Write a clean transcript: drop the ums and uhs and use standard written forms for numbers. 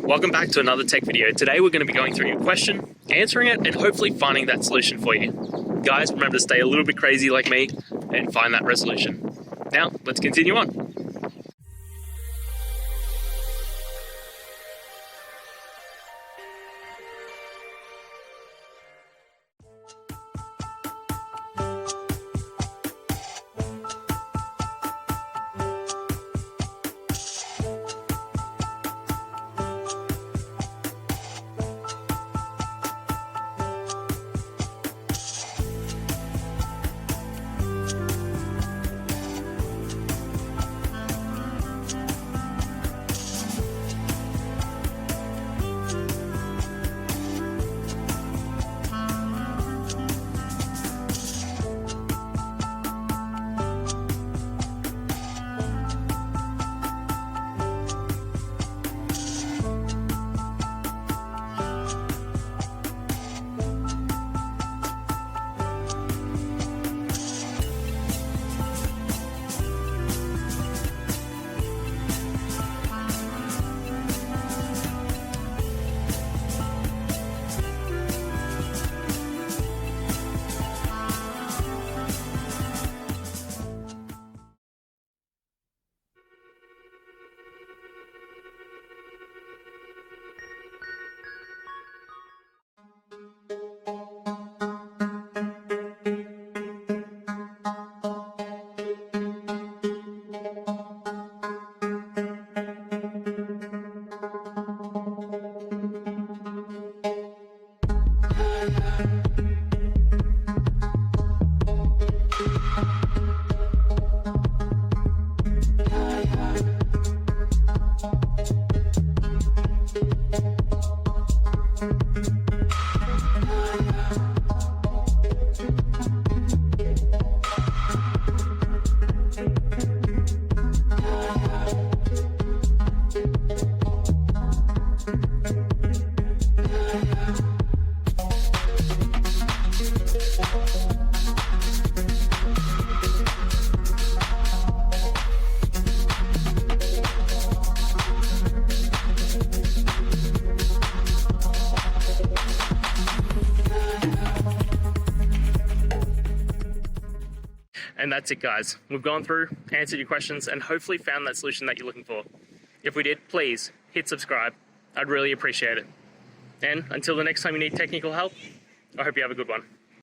Welcome back to another tech video. Today we're going to be going through your question, answering it, and hopefully finding that solution for you. Guys, remember to stay a little bit crazy like me and find that resolution. Now, let's continue on. And that's it, guys. We've gone through, answered your questions, and hopefully found that solution that you're looking for. If we did, please hit subscribe. I'd really appreciate it. And until the next time you need technical help, I hope you have a good one.